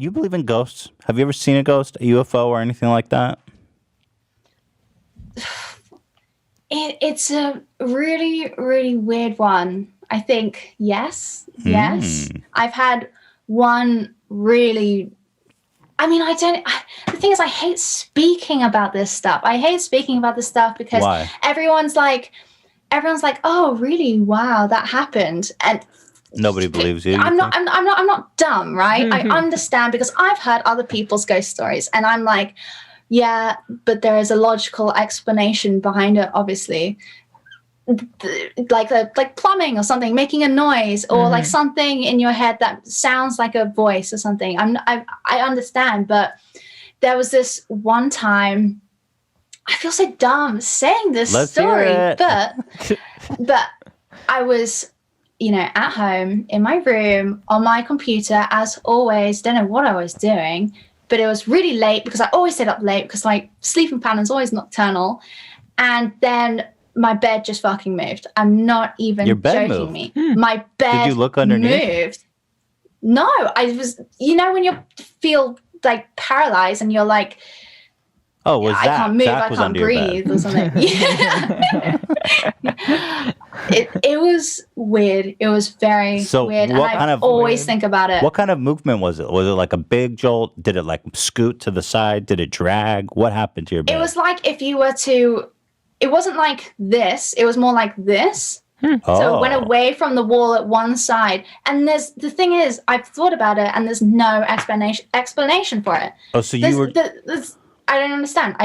you believe in ghosts? Have you ever seen a ghost, a UFO, or anything like that? It's a really, really weird one. I think yes. I've had one really. I mean, the thing is, I hate speaking about this stuff. Because Why? everyone's like, oh, really? Wow, that happened. And nobody believes you. I'm not dumb, right? I understand because I've heard other people's ghost stories, and I'm like, yeah, but there is a logical explanation behind it, obviously. Like plumbing or something making a noise, or like something in your head that sounds like a voice or something. I understand, but there was this one time. I feel so dumb saying this story, but I was, at home in my room on my computer as always. Don't know what I was doing, but it was really late because I always stayed up late because my sleeping pattern is always nocturnal, and then my bed just fucking moved. I'm not even joking me. My bed Did you look underneath? moved. No, I was, when you feel like paralyzed and you're like, oh, was I can't move, I can't breathe or something. It was weird. It was very weird. And I always think about it. What kind of movement was it? Was it like a big jolt? Did it like scoot to the side? Did it drag? What happened to your bed? It was like if you were to, it wasn't like this. It was more like this. So it went away from the wall at one side. And the thing is, I've thought about it and there's no explanation for it. Oh, so I don't understand.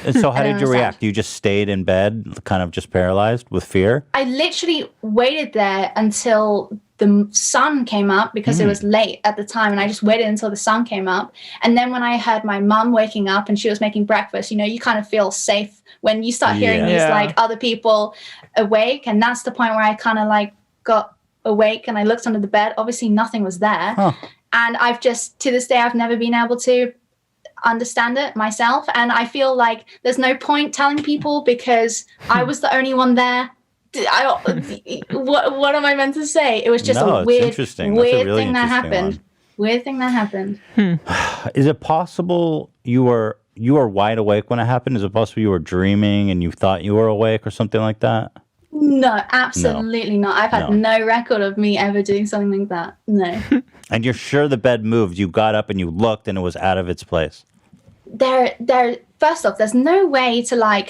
And so how did you react? You just stayed in bed, kind of just paralyzed with fear? I literally waited there until the sun came up because it was late at the time. And I just waited until the sun came up. And then when I heard my mum waking up and she was making breakfast, you kind of feel safe when you start hearing these like other people awake. And that's the point where I kind of like got awake and I looked under the bed. Obviously nothing was there. And I've just, to this day, I've never been able to understand it myself, and I feel like there's no point telling people because I was the only one there. What am I meant to say? It was just a weird thing that happened. Weird thing that happened. Is it possible you were wide awake when it happened? Is it possible you were dreaming and you thought you were awake or something like that? No, absolutely not. I've had no record of me ever doing something like that. No. And you're sure the bed moved? You got up and you looked and it was out of its place. First off, there's no way to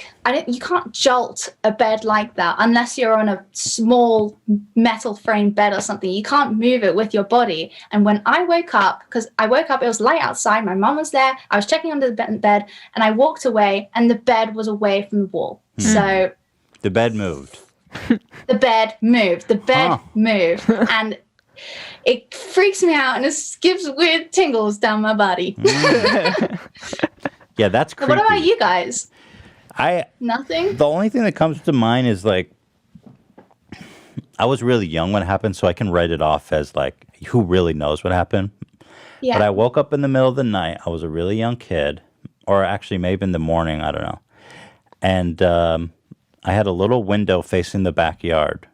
you can't jolt a bed like that unless you're on a small metal frame bed or something. You can't move it with your body. And when I woke up, it was light outside, my mum was there, I was checking under the bed, and I walked away and the bed was away from the wall. So the bed moved. The bed moved. And it freaks me out and it gives weird tingles down my body. Yeah, that's creepy. What about you guys? Nothing? The only thing that comes to mind is like, I was really young when it happened, so I can write it off as like, who really knows what happened? Yeah. But I woke up in the middle of the night. I was a really young kid, or actually maybe in the morning, I don't know. And I had a little window facing the backyard.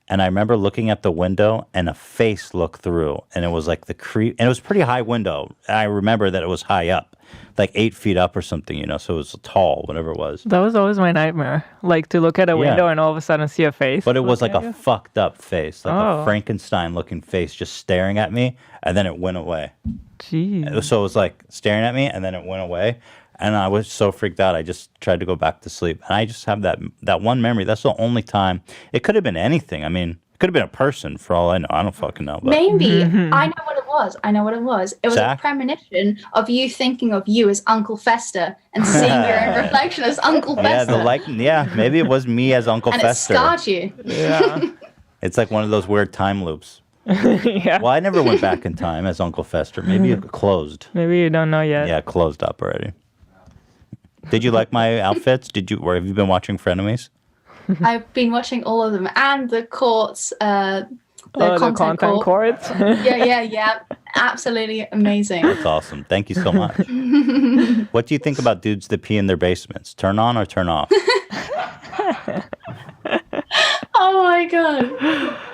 And I remember looking at the window and a face looked through, and it was like and it was a pretty high window. I remember that it was high up, like 8 feet up or something, so it was tall, whatever it was. That was always my nightmare, like to look at a window and all of a sudden see a face. But it was like a fucked up face, like a Frankenstein looking face just staring at me, and then it went away. Jeez. So it was like staring at me, and then it went away. And I was so freaked out, I just tried to go back to sleep. And I just have that one memory. That's the only time. It could have been anything. I mean, it could have been a person for all I know. I don't fucking know. But. Maybe. I know what it was. It was a premonition of you thinking of you as Uncle Fester and seeing your own reflection as Uncle Fester. Maybe it was me as Uncle Fester. And it scarred you. Yeah. It's like one of those weird time loops. Yeah. Well, I never went back in time as Uncle Fester. Maybe it closed. Maybe you don't know yet. Yeah, it closed up already. Did you like my outfits? Have you been watching Frenemies? I've been watching all of them and the courts, the content courts. Yeah. Absolutely amazing. That's awesome. Thank you so much. What do you think about dudes that pee in their basements? Turn on or turn off? Oh my God.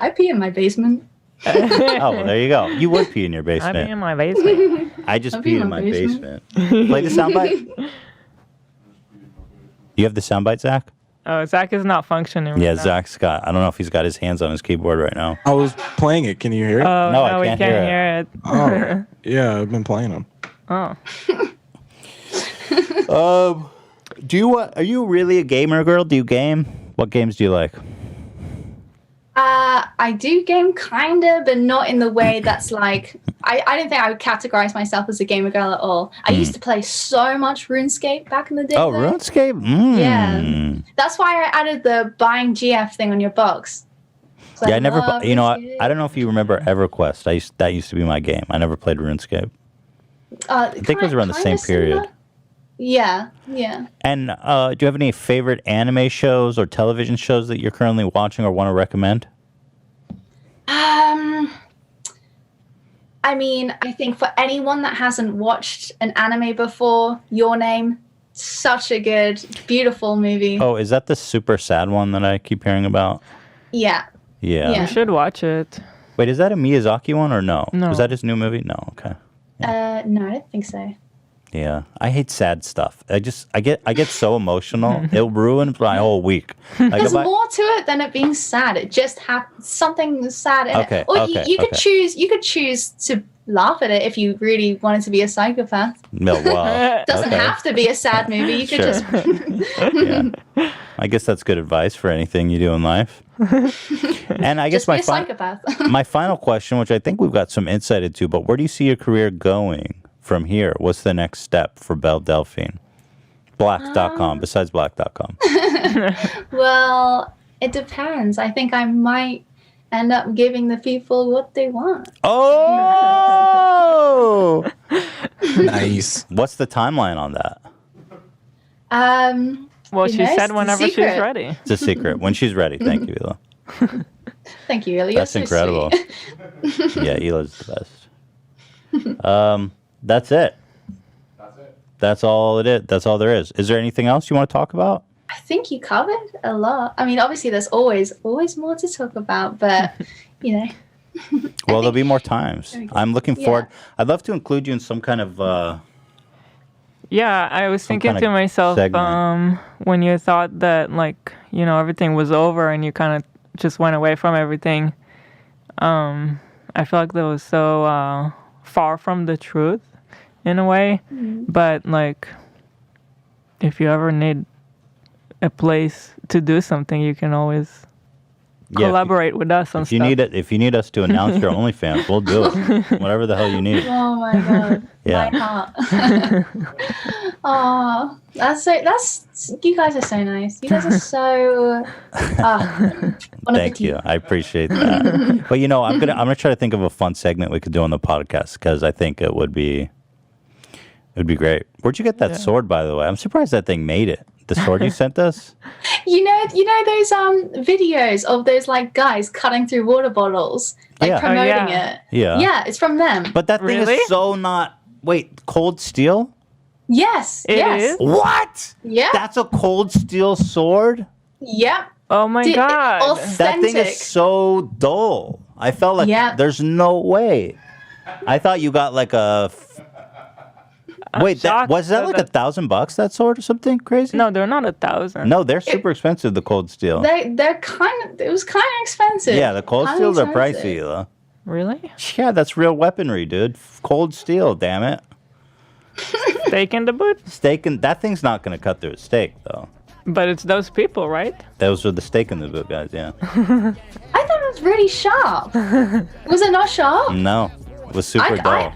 I pee in my basement. Oh, well, there you go. You would pee in your I'd be basement. in my basement. I just I'd be peed in my basement. Play the soundbite. You have the soundbite, Zach? Oh, Zach is not functioning. Yeah, right now. Zach's got. I don't know if he's got his hands on his keyboard right now. I was playing it. Can you hear it? Oh, No, no, I we can't can't hear hear it. Oh, yeah, I've been playing them. Oh. Do you? Are you really a gamer girl? Do you game? What games do you like? I do game kinda, but not in the way that's like I don't think I would categorize myself as a gamer girl at all. I used to play so much RuneScape back in the day. Oh, though. RuneScape. Yeah. That's why I added the buying GF thing on your box. So Yeah, I never. love You know, RuneScape. I don't know if you remember EverQuest. That used to be my game. I never played RuneScape. I think it was around the same period. Yeah. And do you have any favorite anime shows or television shows that you're currently watching or want to recommend? I mean, I think for anyone that hasn't watched an anime before, Your Name, such a good, beautiful movie. Oh, is that the super sad one that I keep hearing about? Yeah. Yeah. You should watch it. Wait, is that a Miyazaki one or no? No. Was that his new movie? No. Okay. No, I don't think so. Yeah, I hate sad stuff. I get so emotional. It ruins my whole week. Like There's if I- more to it than it being sad. It just happens something sad in Okay, it. Or okay, you could okay. choose. You could choose to laugh at it if you really wanted to be a psychopath. No, wow. Doesn't Okay. have to be a sad movie. You could Sure. just. Yeah. I guess that's good advice for anything you do in life. And I guess Just be my a psychopath. my final question, which I think we've got some insight into, but where do you see your career going from here? What's the next step for Belle Delphine? Black.com, besides black.com. Well, it depends. I think I might end up giving the people what they want. Oh! Nice. What's the timeline on that? Well, You she know, said it's a whenever she's secret. ready. It's a secret. When she's ready. Thank you, Hila. Thank you, Ellie. You're That's so incredible. sweet. Yeah, Hila's the best. That's it. That's all it is. That's all there is. Is there anything else you want to talk about? I think you covered a lot. I mean, obviously, there's always more to talk about, but you know. Well, there'll be more times. Very good. I'm looking forward. Yeah. I'd love to include you in some kind of. Yeah, I was thinking kind to of myself, segment. when you thought that, like, you know, everything was over and you kind of just went away from everything, I feel like that was so far from the truth in a way. But, like, if you ever need a place to do something, you can always collaborate with us on If stuff. you need it, if you need us to announce your OnlyFans, we'll do it. Whatever the hell you need. Oh my god, Yeah. my heart. Oh, that's you guys are so nice. You guys are so. Thank you. I appreciate that. But you know, I'm gonna try to think of a fun segment we could do on the podcast because I think it would be great. Where'd you get that sword, by the way? I'm surprised that thing made it. The sword you sent us? You know those videos of those like guys cutting through water bottles, like Yeah. promoting yeah. it. Yeah. Yeah, it's from them. But that thing Really? is so not. Wait, cold steel? Yes. It yes. is? What? Yeah. That's a cold steel sword? Yep. Oh my god. Authentic. That thing is so dull. I felt like Yeah. there's no way. I thought you got like a. Wait, shocked was that that like that- $1,000 that sword or something crazy? No, they're not 1,000. No, they're super expensive. The cold steel. They're it was kind of expensive. Yeah, the cold Kinda steels are expensive. pricey. Though. Really? Yeah, that's real weaponry, dude. Cold steel, damn it. Steak in the boot? Steak and that thing's not gonna cut through a steak though. But it's those people, right? Those are the steak in the boot guys. Yeah. I thought it was really sharp. Was it not sharp? No, it was super dull.